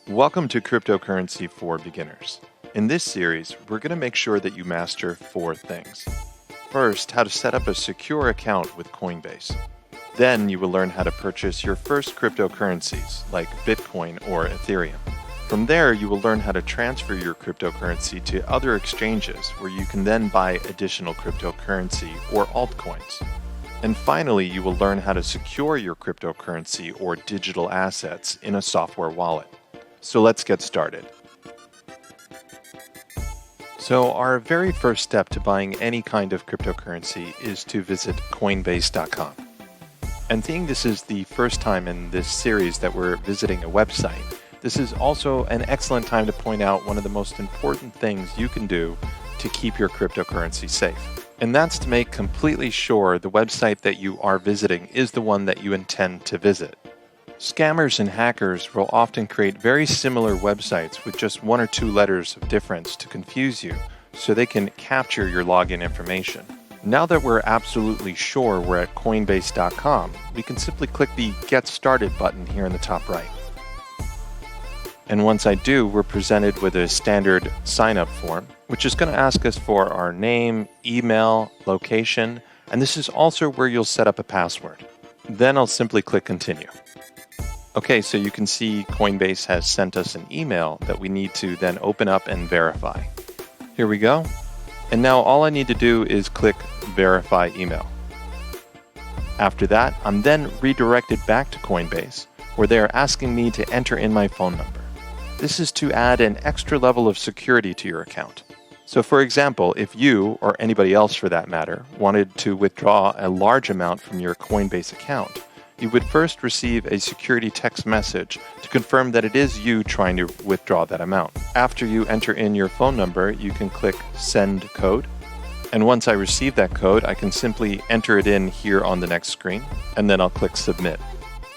Welcome to Cryptocurrency for Beginners. In this series, we're going to make sure that you master 4 things. First, how to set up a secure account with Coinbase. Then you will learn how to purchase your first cryptocurrencies, like Bitcoin or Ethereum. From there, you will learn how to transfer your cryptocurrency to other exchanges where you can then buy additional cryptocurrency or altcoins. And finally, you will learn how to secure your cryptocurrency or digital assets in a software wallet. So let's get started. So our very first step to buying any kind of cryptocurrency is to visit Coinbase.com. And seeing this is the first time in this series that we're visiting a website, this is also an excellent time to point out one of the most important things you can do to keep your cryptocurrency safe. And that's to make completely sure the website that you are visiting is the one that you intend to visit. Scammers and hackers will often create very similar websites with just 1 or 2 letters of difference to confuse you, so they can capture your login information. Now that we're absolutely sure we're at Coinbase.com, we can simply click the Get Started button here in the top right. And once I do, we're presented with a standard sign-up form, which is going to ask us for our name, email, location, and this is also where you'll set up a password. Then I'll simply click Continue. Okay, so you can see Coinbase has sent us an email that we need to then open up and verify. Here we go. And now all I need to do is click Verify Email. After that, I'm then redirected back to Coinbase, where they are asking me to enter in my phone number. This is to add an extra level of security to your account. So for example, if you, or anybody else for that matter, wanted to withdraw a large amount from your Coinbase account, you would first receive a security text message to confirm that it is you trying to withdraw that amount. After you enter in your phone number, you can click Send Code. And once I receive that code, I can simply enter it in here on the next screen, and then I'll click Submit.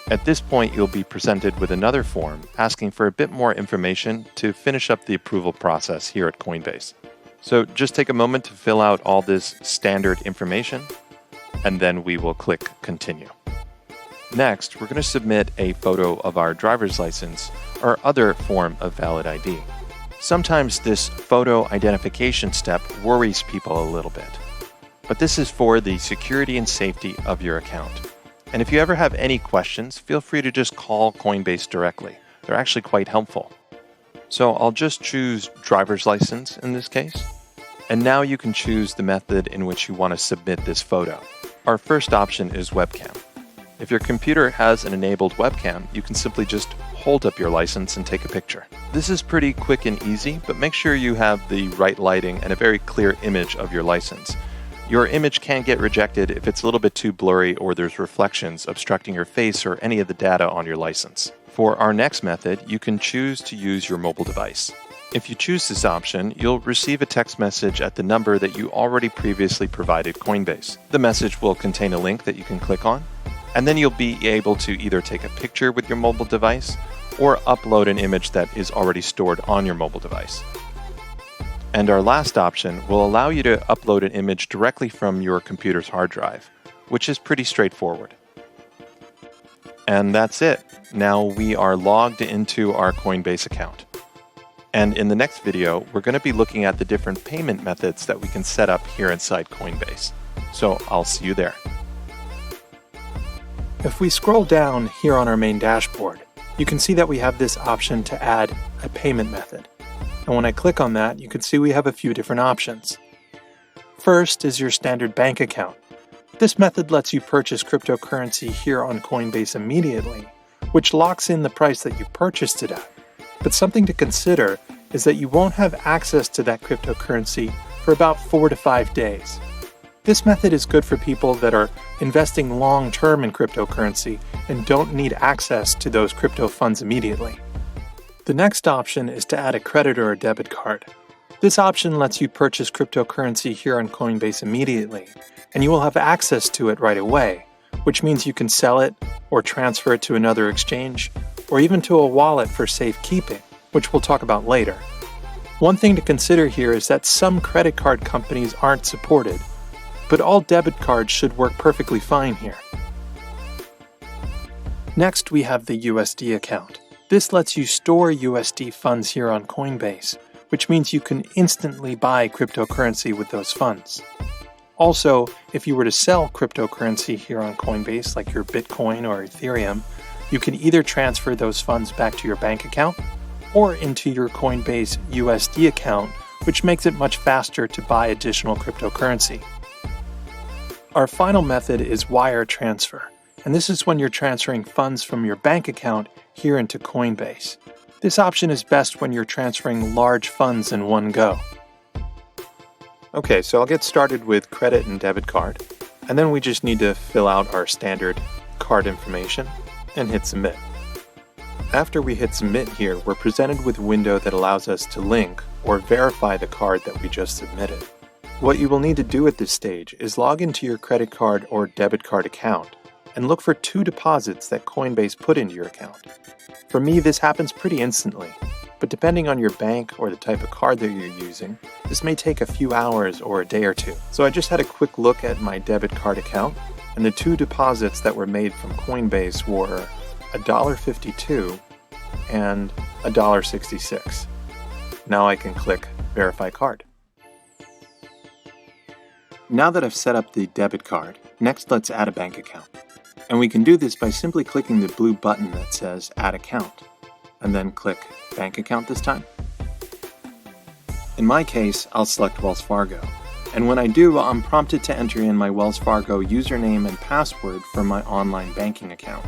At this point, you'll be presented with another form asking for a bit more information to finish up the approval process here at Coinbase. So just take a moment to fill out all this standard information, and then we will click Continue. Next, we're going to submit a photo of our driver's license or other form of valid ID. Sometimes this photo identification step worries people a little bit, but this is for the security and safety of your account. And if you ever have any questions, feel free to just call Coinbase directly. They're actually quite helpful. So I'll just choose driver's license in this case. And now you can choose the method in which you want to submit this photo. Our first option is webcam. If your computer has an enabled webcam, you can simply just hold up your license and take a picture. This is pretty quick and easy, but make sure you have the right lighting and a very clear image of your license. Your image can get rejected if it's a little bit too blurry or there's reflections obstructing your face or any of the data on your license. For our next method, you can choose to use your mobile device. If you choose this option, you'll receive a text message at the number that you already previously provided Coinbase. The message will contain a link that you can click on, and then you'll be able to either take a picture with your mobile device or upload an image that is already stored on your mobile device. And our last option will allow you to upload an image directly from your computer's hard drive, which is pretty straightforward. And that's it. Now we are logged into our Coinbase account. And in the next video, we're going to be looking at the different payment methods that we can set up here inside Coinbase. So I'll see you there. If we scroll down here on our main dashboard, you can see that we have this option to add a payment method. And when I click on that, you can see we have a few different options. First is your standard bank account. This method lets you purchase cryptocurrency here on Coinbase immediately, which locks in the price that you purchased it at. But something to consider is that you won't have access to that cryptocurrency for about 4 to 5 days. This method is good for people that are investing long-term in cryptocurrency and don't need access to those crypto funds immediately. The next option is to add a credit or a debit card. This option lets you purchase cryptocurrency here on Coinbase immediately, and you will have access to it right away, which means you can sell it or transfer it to another exchange, or even to a wallet for safekeeping, which we'll talk about later. One thing to consider here is that some credit card companies aren't supported, but all debit cards should work perfectly fine here. Next, we have the USD account. This lets you store USD funds here on Coinbase, which means you can instantly buy cryptocurrency with those funds. Also, if you were to sell cryptocurrency here on Coinbase, like your Bitcoin or Ethereum, you can either transfer those funds back to your bank account or into your Coinbase USD account, which makes it much faster to buy additional cryptocurrency. Our final method is wire transfer, and this is when you're transferring funds from your bank account here into Coinbase. This option is best when you're transferring large funds in one go. Okay, so I'll get started with credit and debit card, and then we just need to fill out our standard card information and hit submit. After we hit submit here, we're presented with a window that allows us to link or verify the card that we just submitted. What you will need to do at this stage is log into your credit card or debit card account and look for 2 deposits that Coinbase put into your account. For me, this happens pretty instantly, but depending on your bank or the type of card that you're using, this may take a few hours or a day or two. So I just had a quick look at my debit card account, and the 2 deposits that were made from Coinbase were $1.52 and $1.66. Now I can click Verify Card. Now that I've set up the debit card, next let's add a bank account. And we can do this by simply clicking the blue button that says Add Account, and then click Bank Account this time. In my case, I'll select Wells Fargo, and when I do, I'm prompted to enter in my Wells Fargo username and password for my online banking account.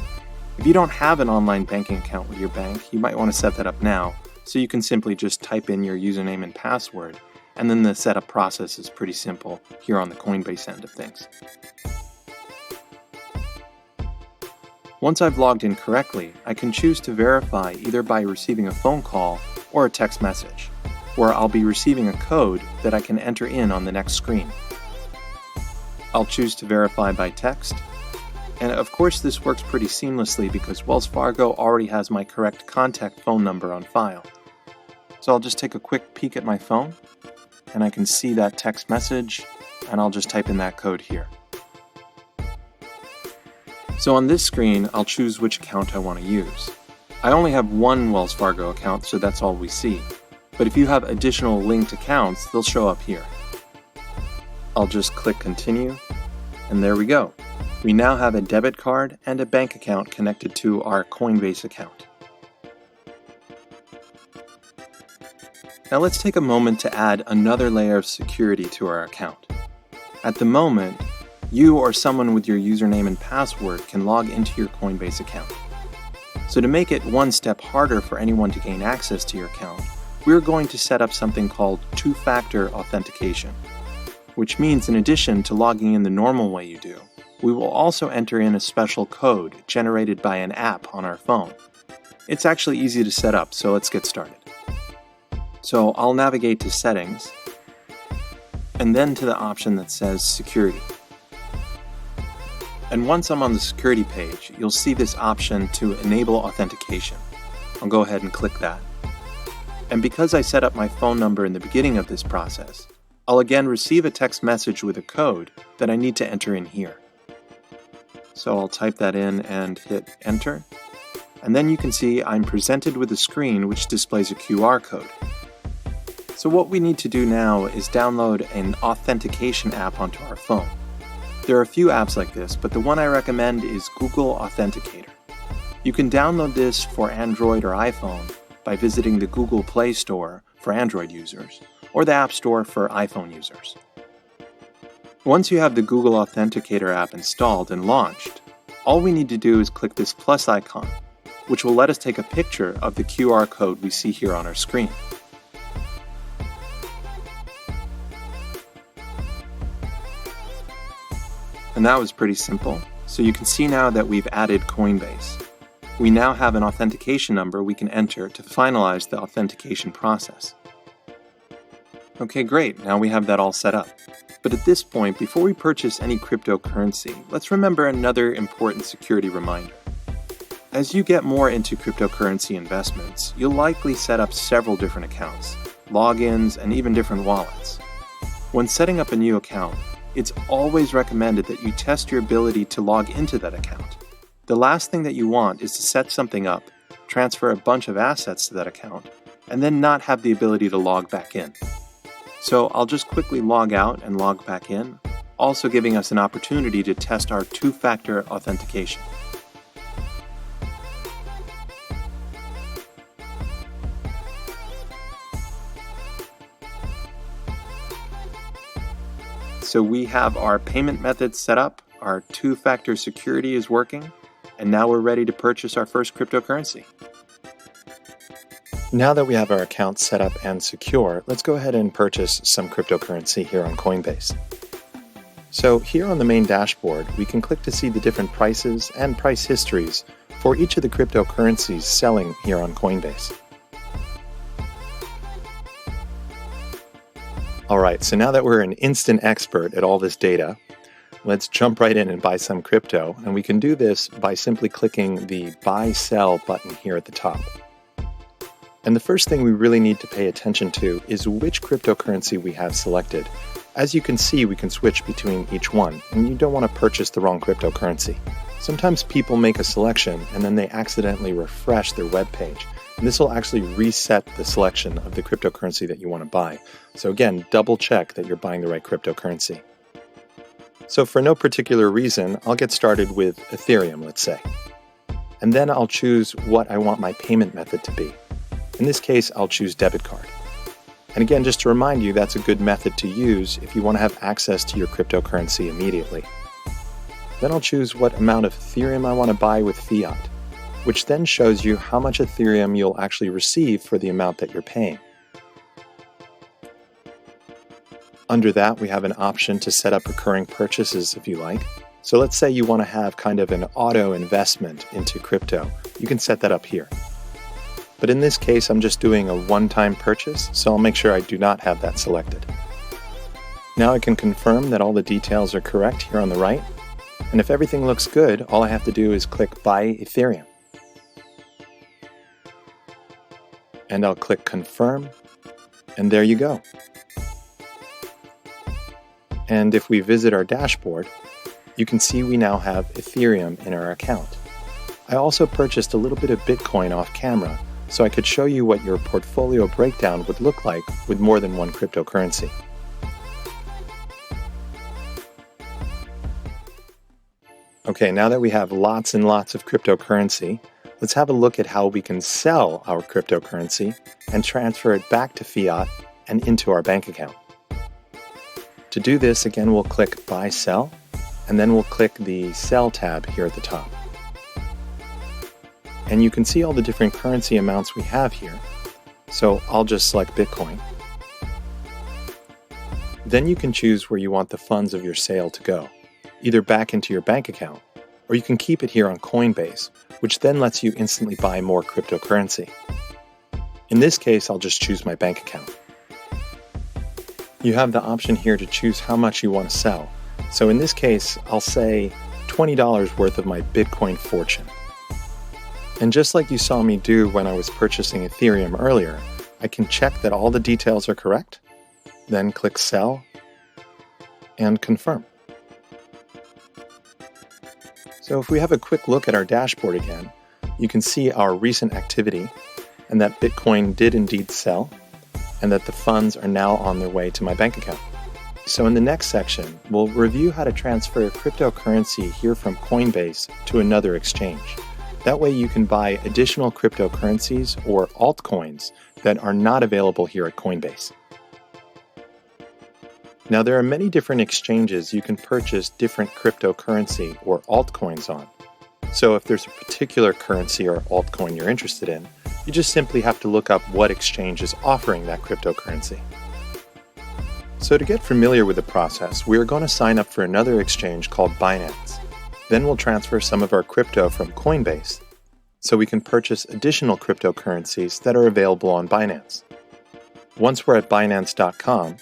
If you don't have an online banking account with your bank, you might want to set that up now, so you can simply just type in your username and password, and then the setup process is pretty simple here on the Coinbase end of things. Once I've logged in correctly, I can choose to verify either by receiving a phone call or a text message, where I'll be receiving a code that I can enter in on the next screen. I'll choose to verify by text, and of course this works pretty seamlessly because Wells Fargo already has my correct contact phone number on file. So I'll just take a quick peek at my phone, and I can see that text message, and I'll just type in that code here. So on this screen, I'll choose which account I want to use. I only have one Wells Fargo account, so that's all we see. But if you have additional linked accounts, they'll show up here. I'll just click Continue, and there we go. We now have a debit card and a bank account connected to our Coinbase account. Now let's take a moment to add another layer of security to our account. At the moment, you or someone with your username and password can log into your Coinbase account. So to make it one step harder for anyone to gain access to your account, we're going to set up something called two-factor authentication, which means in addition to logging in the normal way you do, we will also enter in a special code generated by an app on our phone. It's actually easy to set up, so let's get started. So I'll navigate to Settings, and then to the option that says Security. And once I'm on the security page, you'll see this option to enable authentication. I'll go ahead and click that. And because I set up my phone number in the beginning of this process, I'll again receive a text message with a code that I need to enter in here. So I'll type that in and hit Enter. And then you can see I'm presented with a screen which displays a QR code. So what we need to do now is download an authentication app onto our phone. There are a few apps like this, but the one I recommend is Google Authenticator. You can download this for Android or iPhone by visiting the Google Play Store for Android users or the App Store for iPhone users. Once you have the Google Authenticator app installed and launched, all we need to do is click this plus icon, which will let us take a picture of the QR code we see here on our screen. And that was pretty simple. So you can see now that we've added Coinbase. We now have an authentication number we can enter to finalize the authentication process. Okay, great. Now we have that all set up. But at this point, before we purchase any cryptocurrency, let's remember another important security reminder. As you get more into cryptocurrency investments, you'll likely set up several different accounts, logins, and even different wallets. When setting up a new account, it's always recommended that you test your ability to log into that account. The last thing that you want is to set something up, transfer a bunch of assets to that account, and then not have the ability to log back in. So I'll just quickly log out and log back in, also giving us an opportunity to test our two-factor authentication. So we have our payment methods set up, our two-factor security is working, and now we're ready to purchase our first cryptocurrency. Now that we have our account set up and secure, let's go ahead and purchase some cryptocurrency here on Coinbase. So here on the main dashboard, we can click to see the different prices and price histories for each of the cryptocurrencies selling here on Coinbase. Alright, so now that we're an instant expert at all this data, let's jump right in and buy some crypto, and we can do this by simply clicking the Buy Sell button here at the top. And the first thing we really need to pay attention to is which cryptocurrency we have selected. As you can see, we can switch between each one, and you don't want to purchase the wrong cryptocurrency. Sometimes people make a selection and then they accidentally refresh their web page. And this will actually reset the selection of the cryptocurrency that you want to buy. So again, double check that you're buying the right cryptocurrency. So for no particular reason, I'll get started with Ethereum, let's say. And then I'll choose what I want my payment method to be. In this case, I'll choose debit card. And again, just to remind you, that's a good method to use if you want to have access to your cryptocurrency immediately. Then I'll choose what amount of Ethereum I want to buy with fiat, which then shows you how much Ethereum you'll actually receive for the amount that you're paying. Under that, we have an option to set up recurring purchases if you like. So let's say you want to have kind of an auto investment into crypto. You can set that up here. But in this case, I'm just doing a one-time purchase, so I'll make sure I do not have that selected. Now I can confirm that all the details are correct here on the right. And if everything looks good, all I have to do is click Buy Ethereum. And I'll click Confirm, and there you go. And if we visit our dashboard, you can see we now have Ethereum in our account. I also purchased a little bit of Bitcoin off camera, so I could show you what your portfolio breakdown would look like with more than one cryptocurrency. Okay, now that we have lots and lots of cryptocurrency, let's have a look at how we can sell our cryptocurrency and transfer it back to fiat and into our bank account. To do this, again, we'll click Buy Sell, and then we'll click the Sell tab here at the top. And you can see all the different currency amounts we have here. So I'll just select Bitcoin. Then you can choose where you want the funds of your sale to go, either back into your bank account, or you can keep it here on Coinbase, which then lets you instantly buy more cryptocurrency. In this case, I'll just choose my bank account. You have the option here to choose how much you want to sell. So in this case, I'll say $20 worth of my Bitcoin fortune. And just like you saw me do when I was purchasing Ethereum earlier, I can check that all the details are correct, then click Sell, and Confirm. So if we have a quick look at our dashboard again, you can see our recent activity, and that Bitcoin did indeed sell, and that the funds are now on their way to my bank account. So in the next section, we'll review how to transfer cryptocurrency here from Coinbase to another exchange. That way you can buy additional cryptocurrencies or altcoins that are not available here at Coinbase. Now there are many different exchanges you can purchase different cryptocurrency or altcoins on. So if there's a particular currency or altcoin you're interested in, you just simply have to look up what exchange is offering that cryptocurrency. So to get familiar with the process, we are going to sign up for another exchange called Binance. Then we'll transfer some of our crypto from Coinbase, so we can purchase additional cryptocurrencies that are available on Binance. Once we're at Binance.com,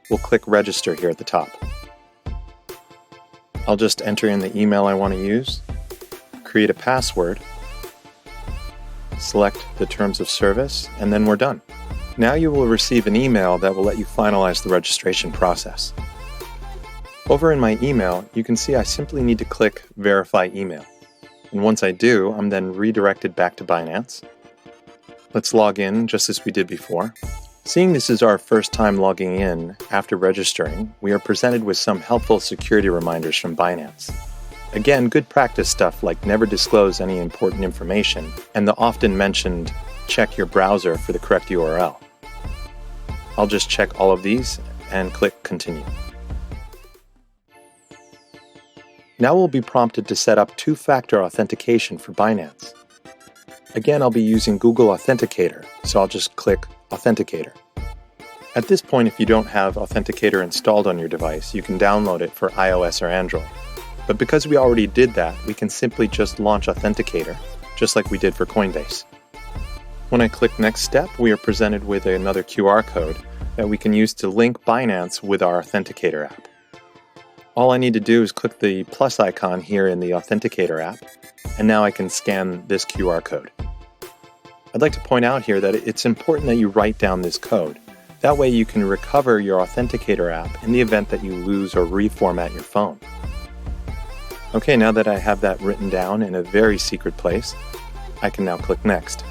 we'll click Register here at the top. I'll just enter in the email I want to use, create a password, select the terms of service, and then we're done. Now you will receive an email that will let you finalize the registration process. Over in my email, you can see I simply need to click Verify Email. And once I do, I'm then redirected back to Binance, Let's log in just as we did before. Seeing this is our first time logging in after registering, we are presented with some helpful security reminders from Binance. Again, good practice stuff like never disclose any important information and the often mentioned check your browser for the correct URL. I'll just check all of these and click Continue. Now we'll be prompted to set up two-factor authentication for Binance. Again, I'll be using Google Authenticator, so I'll just click Authenticator. At this point, if you don't have Authenticator installed on your device, you can download it for iOS or Android. But because we already did that, we can simply just launch Authenticator, just like we did for Coinbase. When I click Next Step, we are presented with another QR code that we can use to link Binance with our Authenticator app. All I need to do is click the plus icon here in the Authenticator app, and now I can scan this QR code. I'd like to point out here that it's important that you write down this code. That way you can recover your Authenticator app in the event that you lose or reformat your phone. Okay, now that I have that written down in a very secret place, I can now click Next.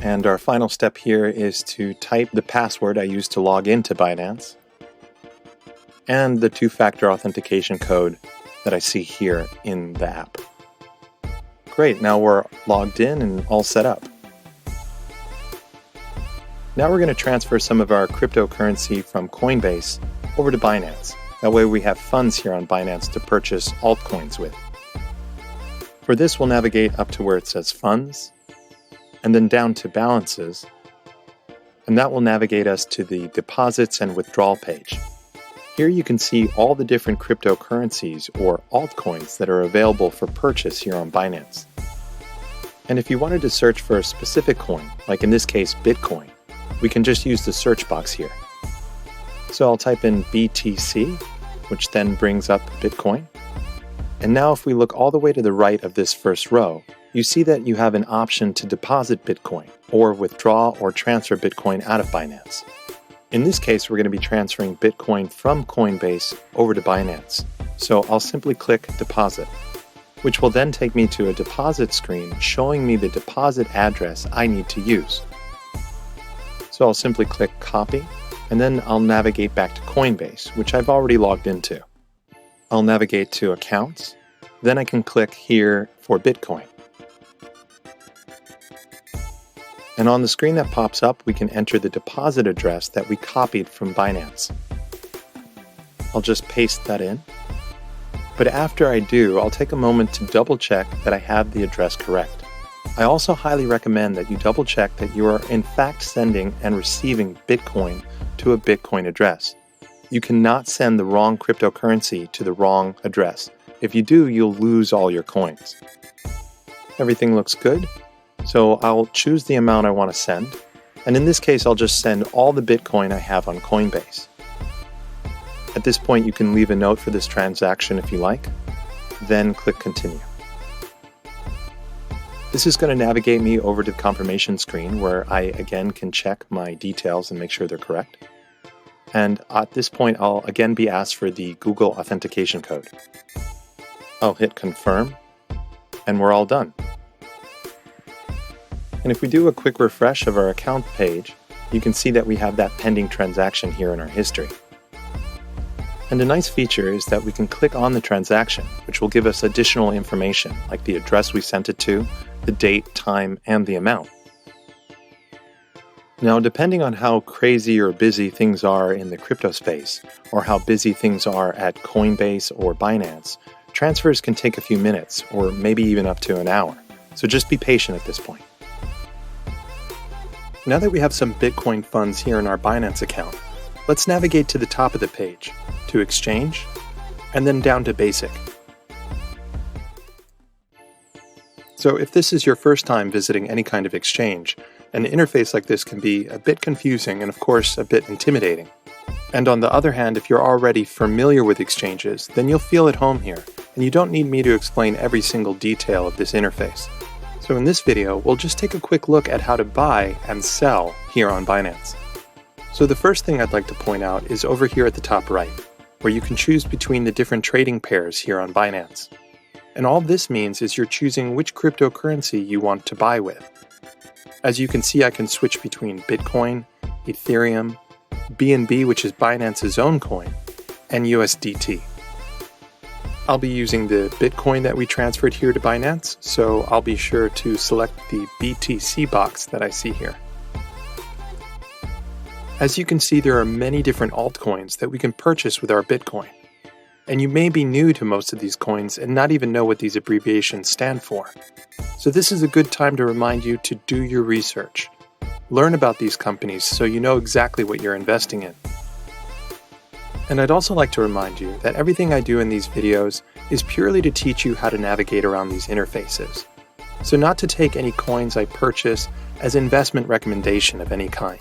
And our final step here is to type the password I used to log into Binance and the two-factor authentication code that I see here in the app. Great, now we're logged in and all set up. Now we're going to transfer some of our cryptocurrency from Coinbase over to Binance. That way we have funds here on Binance to purchase altcoins with. For this, we'll navigate up to where it says Funds, and then down to Balances, and that will navigate us to the Deposits and Withdrawal page. Here you can see all the different cryptocurrencies or altcoins that are available for purchase here on Binance. And if you wanted to search for a specific coin, like in this case Bitcoin, we can just use the search box here. So I'll type in BTC, which then brings up Bitcoin. And now if we look all the way to the right of this first row, you see that you have an option to deposit Bitcoin or withdraw or transfer Bitcoin out of Binance. In this case, we're going to be transferring Bitcoin from Coinbase over to Binance. So I'll simply click Deposit, which will then take me to a deposit screen showing me the deposit address I need to use. So I'll simply click Copy, and then I'll navigate back to Coinbase, which I've already logged into. I'll navigate to Accounts, then I can click here for Bitcoin. And on the screen that pops up, we can enter the deposit address that we copied from Binance. I'll just paste that in. But after I do, I'll take a moment to double check that I have the address correct. I also highly recommend that you double check that you are in fact sending and receiving Bitcoin to a Bitcoin address. You cannot send the wrong cryptocurrency to the wrong address. If you do, you'll lose all your coins. Everything looks good. So I'll choose the amount I want to send, and in this case I'll just send all the Bitcoin I have on Coinbase. At this point you can leave a note for this transaction if you like, then click Continue. This is going to navigate me over to the confirmation screen where I again can check my details and make sure they're correct. And at this point I'll again be asked for the Google authentication code. I'll hit Confirm, and we're all done. And if we do a quick refresh of our account page, you can see that we have that pending transaction here in our history. And a nice feature is that we can click on the transaction, which will give us additional information, like the address we sent it to, the date, time, and the amount. Now, depending on how crazy or busy things are in the crypto space, or how busy things are at Coinbase or Binance, transfers can take a few minutes, or maybe even up to an hour. So just be patient at this point. Now that we have some Bitcoin funds here in our Binance account, let's navigate to the top of the page, to Exchange, and then down to Basic. So if this is your first time visiting any kind of exchange, an interface like this can be a bit confusing and of course a bit intimidating. And on the other hand, if you're already familiar with exchanges, then you'll feel at home here, and you don't need me to explain every single detail of this interface. So in this video, we'll just take a quick look at how to buy and sell here on Binance. So the first thing I'd like to point out is over here at the top right, where you can choose between the different trading pairs here on Binance. And all this means is you're choosing which cryptocurrency you want to buy with. As you can see, I can switch between Bitcoin, Ethereum, BNB, which is Binance's own coin, and USDT. I'll be using the Bitcoin that we transferred here to Binance, so I'll be sure to select the BTC box that I see here. As you can see, there are many different altcoins that we can purchase with our Bitcoin. And you may be new to most of these coins and not even know what these abbreviations stand for. So this is a good time to remind you to do your research. Learn about these companies so you know exactly what you're investing in. And I'd also like to remind you that everything I do in these videos is purely to teach you how to navigate around these interfaces. So not to take any coins I purchase as investment recommendation of any kind.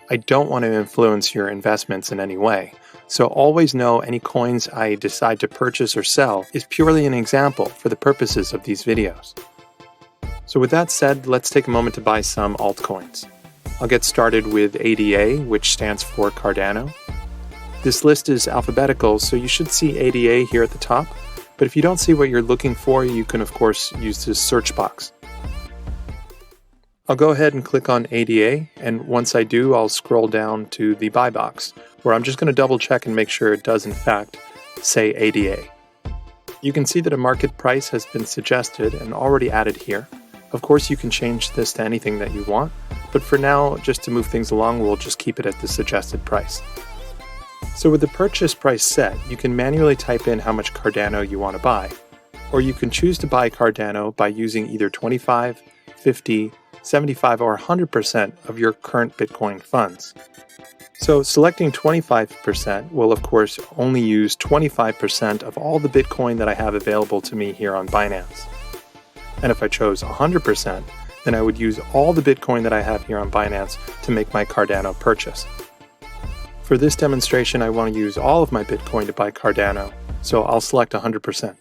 I don't want to influence your investments in any way, so always know any coins I decide to purchase or sell is purely an example for the purposes of these videos. So with that said, let's take a moment to buy some altcoins. I'll get started with ADA, which stands for Cardano. This list is alphabetical, so you should see ADA here at the top, but if you don't see what you're looking for, you can of course use this search box. I'll go ahead and click on ADA, and once I do, I'll scroll down to the buy box, where I'm just going to double check and make sure it does in fact say ADA. You can see that a market price has been suggested and already added here. Of course, you can change this to anything that you want, but for now, just to move things along, we'll just keep it at the suggested price. So with the purchase price set, you can manually type in how much Cardano you want to buy, or you can choose to buy Cardano by using either 25, 50, 75 or 100% of your current Bitcoin funds. So selecting 25% will of course only use 25% of all the Bitcoin that I have available to me here on Binance. And if I chose 100%, then I would use all the Bitcoin that I have here on Binance to make my Cardano purchase. For this demonstration, I want to use all of my Bitcoin to buy Cardano, so I'll select 100%.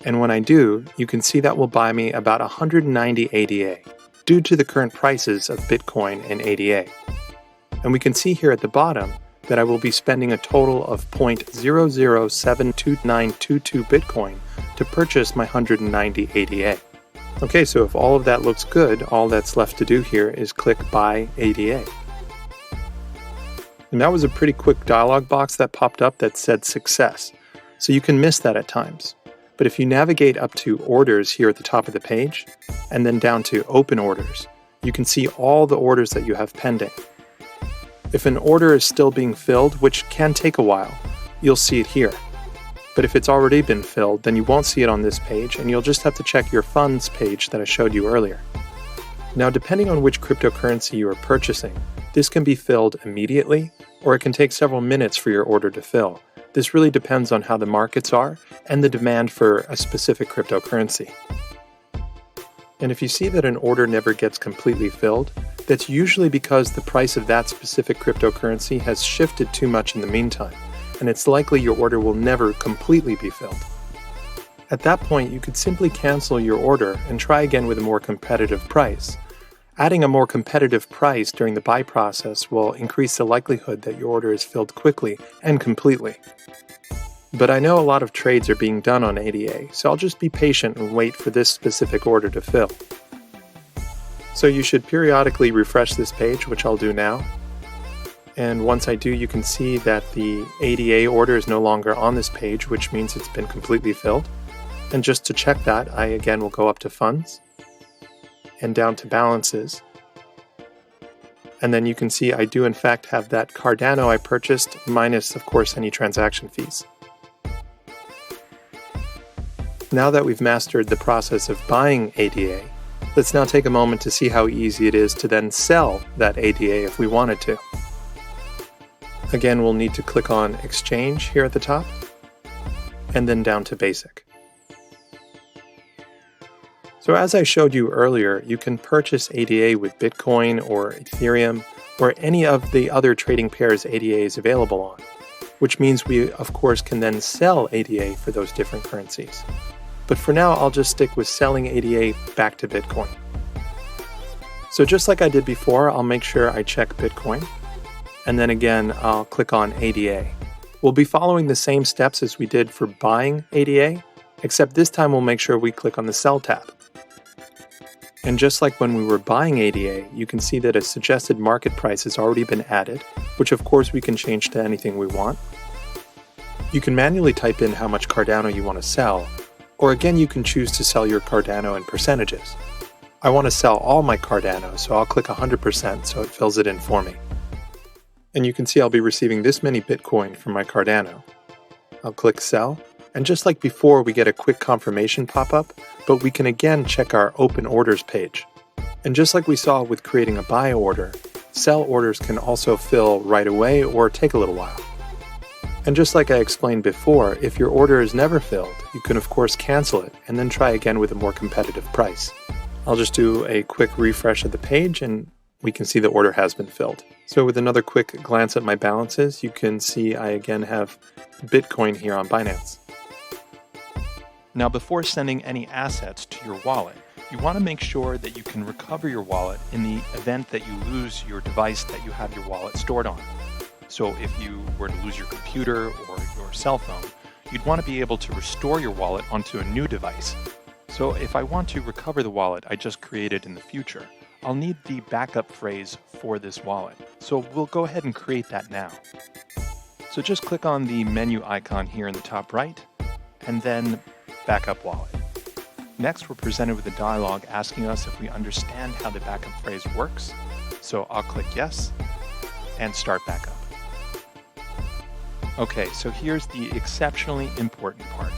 And when I do, you can see that will buy me about 190 ADA. Due to the current prices of Bitcoin and ADA. And we can see here at the bottom that I will be spending a total of 0.0072922 Bitcoin to purchase my 190 ADA. Okay, so if all of that looks good, all that's left to do here is click Buy ADA. And that was a pretty quick dialog box that popped up that said Success, so you can miss that at times. But if you navigate up to Orders here at the top of the page, and then down to Open Orders, you can see all the orders that you have pending. If an order is still being filled, which can take a while, you'll see it here. But if it's already been filled, then you won't see it on this page, and you'll just have to check your funds page that I showed you earlier. Now, depending on which cryptocurrency you are purchasing, this can be filled immediately, or it can take several minutes for your order to fill. This really depends on how the markets are and the demand for a specific cryptocurrency. And if you see that an order never gets completely filled, that's usually because the price of that specific cryptocurrency has shifted too much in the meantime, and it's likely your order will never completely be filled. At that point, you could simply cancel your order and try again with a more competitive price. Adding a more competitive price during the buy process will increase the likelihood that your order is filled quickly and completely. But I know a lot of trades are being done on ADA, so I'll just be patient and wait for this specific order to fill. So you should periodically refresh this page, which I'll do now. And once I do, you can see that the ADA order is no longer on this page, which means it's been completely filled. And just to check that, I again will go up to Funds and down to Balances. And then you can see I do in fact have that Cardano I purchased, minus of course any transaction fees. Now that we've mastered the process of buying ADA, let's now take a moment to see how easy it is to then sell that ADA if we wanted to. Again, we'll need to click on Exchange here at the top, and then down to Basic. So as I showed you earlier, you can purchase ADA with Bitcoin or Ethereum or any of the other trading pairs ADA is available on, which means we of course can then sell ADA for those different currencies. But for now, I'll just stick with selling ADA back to Bitcoin. So just like I did before, I'll make sure I check Bitcoin, and then again, I'll click on ADA. We'll be following the same steps as we did for buying ADA, except this time we'll make sure we click on the Sell tab. And just like when we were buying ADA, you can see that a suggested market price has already been added, which of course we can change to anything we want. You can manually type in how much Cardano you want to sell, or again you can choose to sell your Cardano in percentages. I want to sell all my Cardano, so I'll click 100% so it fills it in for me. And you can see I'll be receiving this many Bitcoin from my Cardano. I'll click sell, and just like before we get a quick confirmation pop-up, but we can again check our open orders page. And just like we saw with creating a buy order, sell orders can also fill right away or take a little while. And just like I explained before, if your order is never filled, you can of course cancel it and then try again with a more competitive price. I'll just do a quick refresh of the page and we can see the order has been filled. So with another quick glance at my balances, you can see I again have Bitcoin here on Binance. Now, before sending any assets to your wallet, you want to make sure that you can recover your wallet in the event that you lose your device that you have your wallet stored on. So if you were to lose your computer or your cell phone, you'd want to be able to restore your wallet onto a new device. So if I want to recover the wallet I just created in the future, I'll need the backup phrase for this wallet. So we'll go ahead and create that now. So just click on the menu icon here in the top right, and then Backup Wallet. Next, we're presented with a dialog asking us if we understand how the backup phrase works. So I'll click yes and start backup. Okay, so here's the exceptionally important part.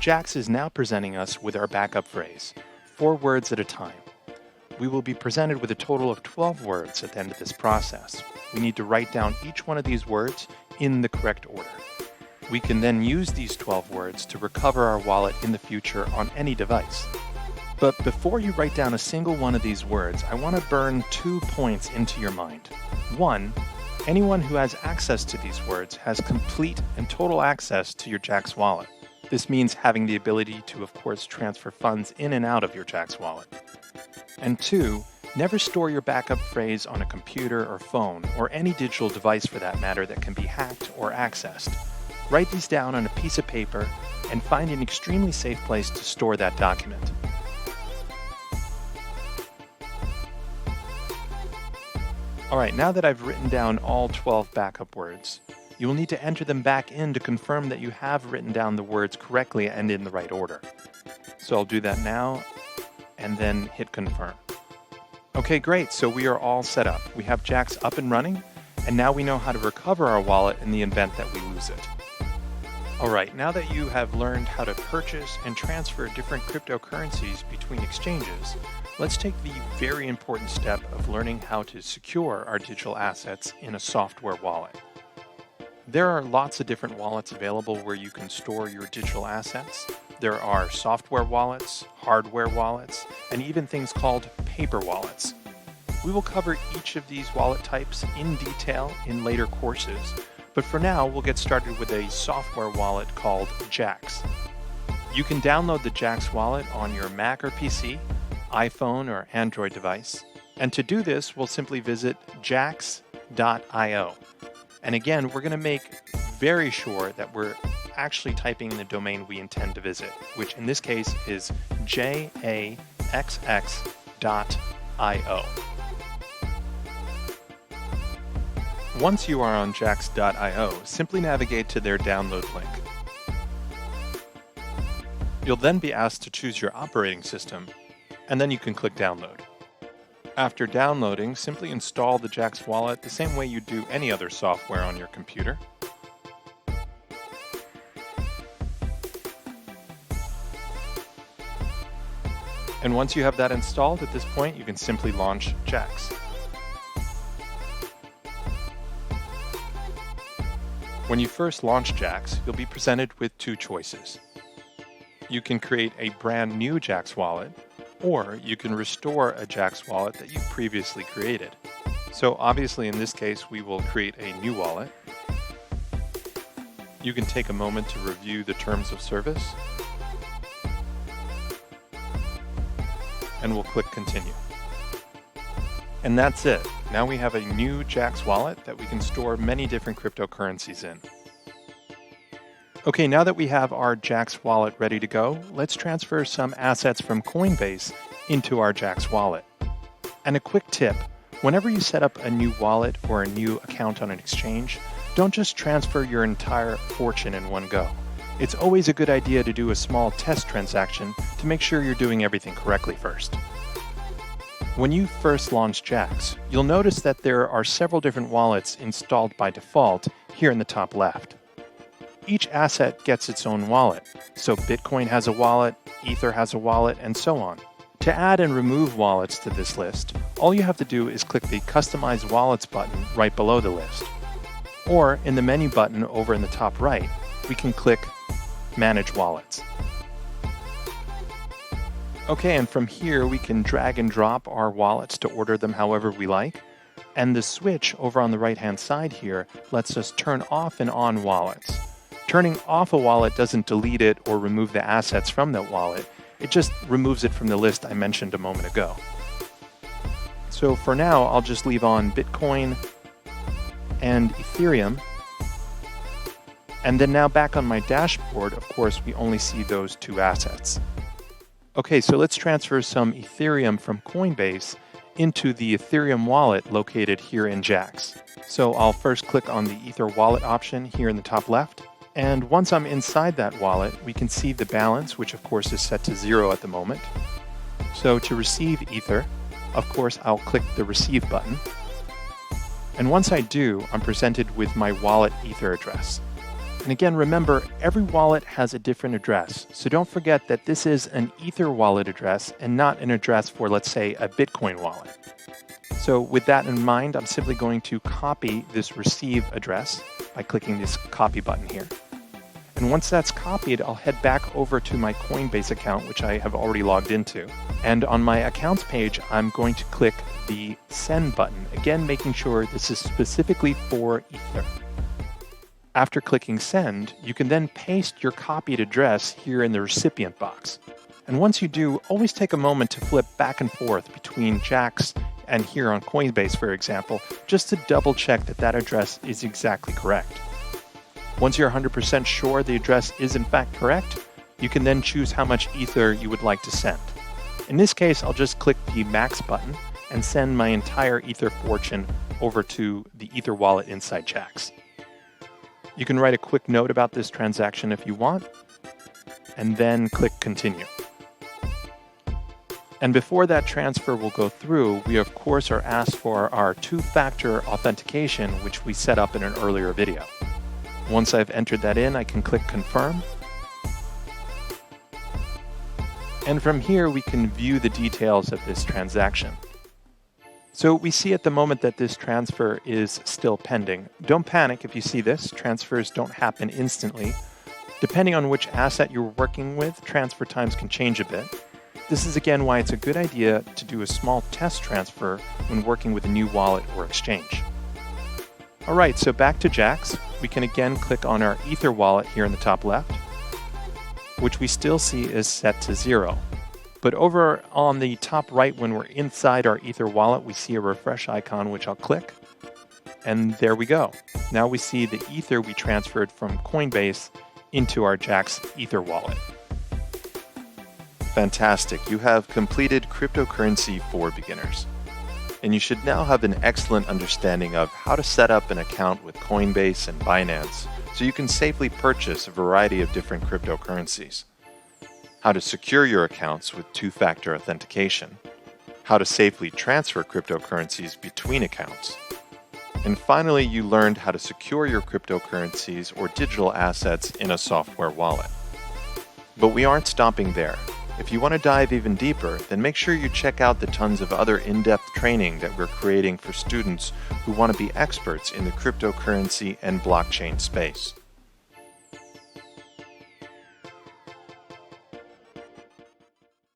Jax is now presenting us with our backup phrase, 4 words at a time. We will be presented with a total of 12 words at the end of this process. We need to write down each one of these words in the correct order. We can then use these 12 words to recover our wallet in the future on any device. But before you write down a single one of these words, I want to burn 2 points into your mind. 1, anyone who has access to these words has complete and total access to your Jax wallet. This means having the ability to, of course, transfer funds in and out of your Jax wallet. And 2, never store your backup phrase on a computer or phone, or any digital device for that matter that can be hacked or accessed. Write these down on a piece of paper and find an extremely safe place to store that document. Alright, now that I've written down all 12 backup words, you will need to enter them back in to confirm that you have written down the words correctly and in the right order. So I'll do that now and then hit confirm. Okay, great, so we are all set up. We have Jax up and running, and now we know how to recover our wallet in the event that we lose it. Alright, now that you have learned how to purchase and transfer different cryptocurrencies between exchanges, let's take the very important step of learning how to secure our digital assets in a software wallet. There are lots of different wallets available where you can store your digital assets. There are software wallets, hardware wallets, and even things called paper wallets. We will cover each of these wallet types in detail in later courses, but for now we'll get started with a software wallet called Jax. You can download the Jax wallet on your Mac or PC, iPhone or Android device, and to do this we'll simply visit jax.io. And again, we're going to make very sure that we're actually typing in the domain we intend to visit, which in this case is jaxx.io. Once you are on jax.io, simply navigate to their download link. You'll then be asked to choose your operating system, and then you can click download. After downloading, simply install the Jax wallet the same way you do any other software on your computer. And once you have that installed, at this point, you can simply launch Jax. When you first launch Jax, you'll be presented with 2 choices. You can create a brand new Jax wallet, or you can restore a Jax wallet that you previously created. So obviously in this case, we will create a new wallet. You can take a moment to review the terms of service, and we'll click continue. And that's it. Now we have a new Jax wallet that we can store many different cryptocurrencies in. Okay, now that we have our Jax wallet ready to go, let's transfer some assets from Coinbase into our Jax wallet. And a quick tip, whenever you set up a new wallet or a new account on an exchange, don't just transfer your entire fortune in one go. It's always a good idea to do a small test transaction to make sure you're doing everything correctly first. When you first launch Jax, you'll notice that there are several different wallets installed by default here in the top left. Each asset gets its own wallet, so Bitcoin has a wallet, Ether has a wallet, and so on. To add and remove wallets to this list, all you have to do is click the Customize Wallets button right below the list. Or in the menu button over in the top right, we can click Manage Wallets. Okay, and from here we can drag and drop our wallets to order them however we like. And the switch over on the right-hand side here lets us turn off and on wallets. Turning off a wallet doesn't delete it or remove the assets from that wallet. It just removes it from the list I mentioned a moment ago. So for now, I'll just leave on Bitcoin and Ethereum. And then now back on my dashboard, of course, we only see those two assets. Okay, so let's transfer some Ethereum from Coinbase into the Ethereum wallet located here in Jax. So I'll first click on the Ether wallet option here in the top left. And once I'm inside that wallet, we can see the balance, which of course is set to 0 at the moment. So to receive Ether, of course, I'll click the Receive button. And once I do, I'm presented with my wallet Ether address. And again, remember, every wallet has a different address. So don't forget that this is an Ether wallet address and not an address for, let's say, a Bitcoin wallet. So with that in mind, I'm simply going to copy this receive address by clicking this copy button here. And once that's copied, I'll head back over to my Coinbase account, which I have already logged into. And on my accounts page, I'm going to click the send button, again making sure this is specifically for Ether. After clicking send, you can then paste your copied address here in the recipient box. And once you do, always take a moment to flip back and forth between Jax and here on Coinbase, for example, just to double check that that address is exactly correct. Once you're 100% sure the address is in fact correct, you can then choose how much Ether you would like to send. In this case, I'll just click the max button and send my entire Ether fortune over to the Ether wallet inside Jax. You can write a quick note about this transaction if you want, and then click Continue. And before that transfer will go through, we of course are asked for our two-factor authentication, which we set up in an earlier video. Once I've entered that in, I can click Confirm. And from here, we can view the details of this transaction. So we see at the moment that this transfer is still pending. Don't panic if you see this. Transfers don't happen instantly. Depending on which asset you're working with, transfer times can change a bit. This is again why it's a good idea to do a small test transfer when working with a new wallet or exchange. All right, so back to Jax. We can again click on our Ether wallet here in the top left, which we still see is set to 0. But over on the top right, when we're inside our Ether wallet, we see a refresh icon, which I'll click. And there we go. Now we see the Ether we transferred from Coinbase into our Jax Ether wallet. Fantastic. You have completed cryptocurrency for beginners. And you should now have an excellent understanding of how to set up an account with Coinbase and Binance so you can safely purchase a variety of different cryptocurrencies. How to secure your accounts with two-factor authentication, how to safely transfer cryptocurrencies between accounts, and finally, you learned how to secure your cryptocurrencies or digital assets in a software wallet. But we aren't stopping there. If you want to dive even deeper, then make sure you check out the tons of other in-depth training that we're creating for students who want to be experts in the cryptocurrency and blockchain space.